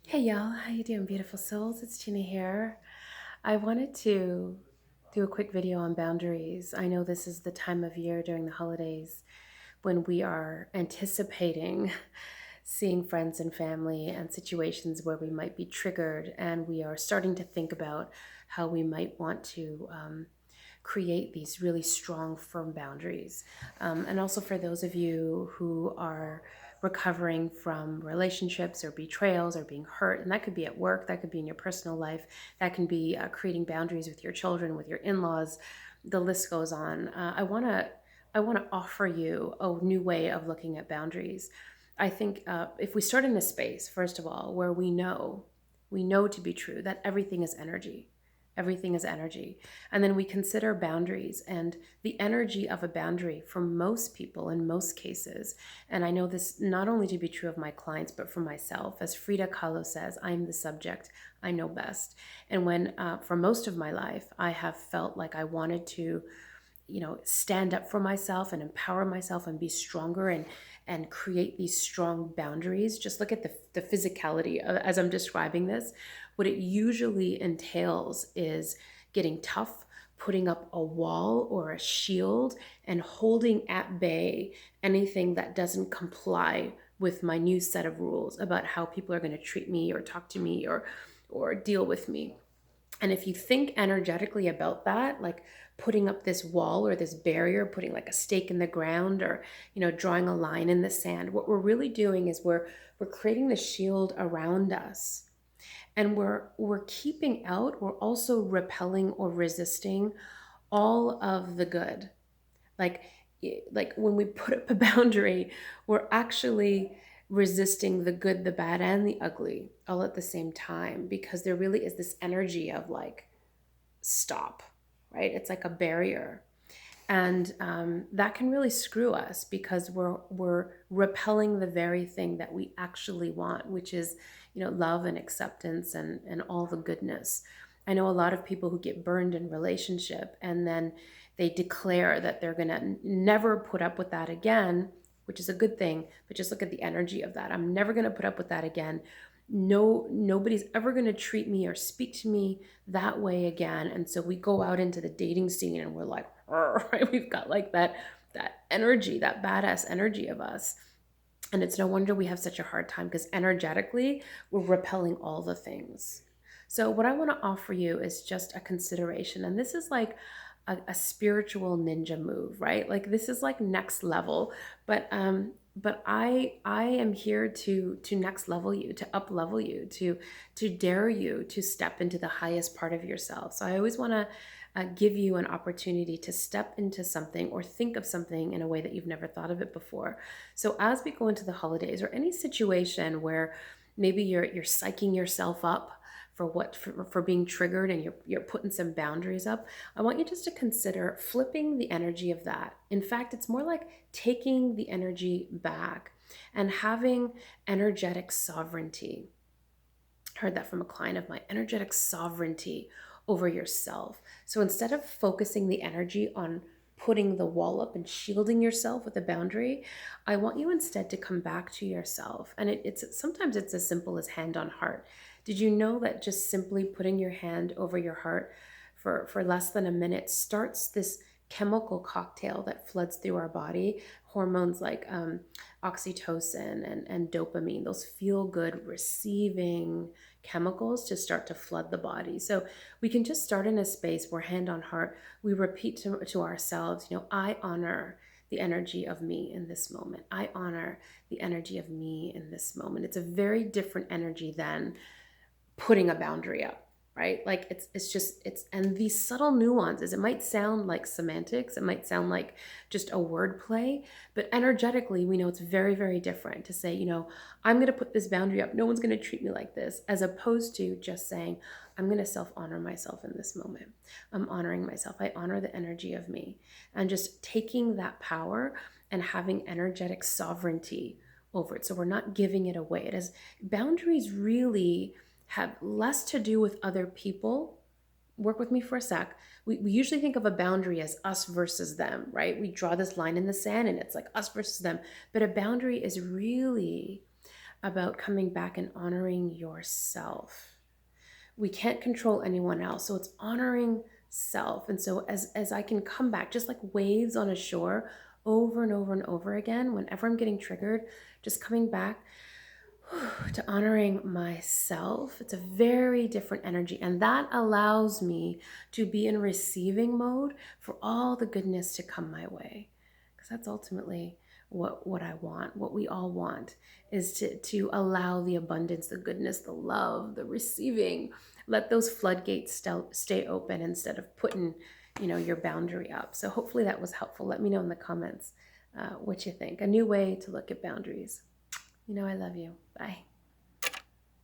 Hey y'all, how you doing, beautiful souls? It's Tina here. I wanted to do a quick video on boundaries. I know this is the time of year during the holidays when we are anticipating seeing friends and family and situations where we might be triggered, and we are starting to think about how we might want to create these really strong, firm boundaries. And also for those of you who are recovering from relationships or betrayals or being hurt, and that could be at work, that could be in your personal life, that can be creating boundaries with your children, with your in-laws. The list goes on. I want to offer you a new way of looking at boundaries. I think if we start in a space, first of all, where we know to be true that everything is energy. Everything is energy. And then we consider boundaries and the energy of a boundary for most people in most cases. And I know this not only to be true of my clients, but for myself. As Frida Kahlo says, I'm the subject, I know best. And when, for most of my life, I have felt like I wanted to stand up for myself and empower myself and be stronger and create these strong boundaries. Just look at the physicality as I'm describing this. What it usually entails is getting tough, putting up a wall or a shield, and holding at bay anything that doesn't comply with my new set of rules about how people are going to treat me or talk to me or deal with me. And if you think energetically about that, like putting up this wall or this barrier, putting like a stake in the ground, or drawing a line in the sand, what we're really doing is we're creating the shield around us, and we're keeping out, we're also repelling or resisting all of the good. Like like when we put up a boundary, we're actually resisting the good, the bad, and the ugly all at the same time, because there really is this energy of like stop, right? It's like a barrier. And that can really screw us because we're repelling the very thing that we actually want, which is love and acceptance and all the goodness. I know a lot of people who get burned in relationship, and then they declare that they're going to never put up with that again, which is a good thing. But just look at the energy of that. I'm never going to put up with that again. No, nobody's ever going to treat me or speak to me that way again. And so we go out into the dating scene and we're like, right? We've got like that energy, that badass energy of us. And it's no wonder we have such a hard time, because energetically we're repelling all the things. So what I want to offer you is just a consideration. And this is like a spiritual ninja move, right? Like this is like next level. But I am here to next level you, to up level you, to dare you to step into the highest part of yourself. So I always want to give you an opportunity to step into something or think of something in a way that you've never thought of it before. So as we go into the holidays, or any situation where maybe you're psyching yourself up for being triggered, and you're putting some boundaries up, I want you just to consider flipping the energy of that. In fact, it's more like taking the energy back and having energetic sovereignty. Heard that from a client of mine. Energetic sovereignty over yourself. So instead of focusing the energy on putting the wall up and shielding yourself with a boundary, I want you instead to come back to yourself. And it's sometimes it's as simple as hand on heart. Did you know that just simply putting your hand over your heart for less than a minute starts this chemical cocktail that floods through our body? Hormones like oxytocin and dopamine, those feel good receiving chemicals, to start to flood the body. So we can just start in a space where, hand on heart, we repeat to ourselves, I honor the energy of me in this moment. I honor the energy of me in this moment. It's a very different energy than putting a boundary up, right? Like and these subtle nuances, it might sound like semantics, it might sound like just a word play, but energetically we know it's very, very different to say, I'm going to put this boundary up, no one's going to treat me like this, as opposed to just saying, I'm going to self-honor myself in this moment. I'm honoring myself. I honor the energy of me. And just taking that power and having energetic sovereignty over it. So we're not giving it away. It is, boundaries really have less to do with other people. Work with me for a sec. We usually think of a boundary as us versus them, right? We draw this line in the sand and it's like us versus them. But a boundary is really about coming back and honoring yourself. We can't control anyone else, so it's honoring self. And so as I can come back, just like waves on a shore, over and over and over again, whenever I'm getting triggered, just coming back to honoring myself, it's a very different energy. And that allows me to be in receiving mode for all the goodness to come my way. Because that's ultimately what I want, what we all want, is to allow the abundance, the goodness, the love, the receiving. Let those floodgates stay open instead of putting, your boundary up. So hopefully that was helpful. Let me know in the comments what you think. A new way to look at boundaries. I love you. Bye.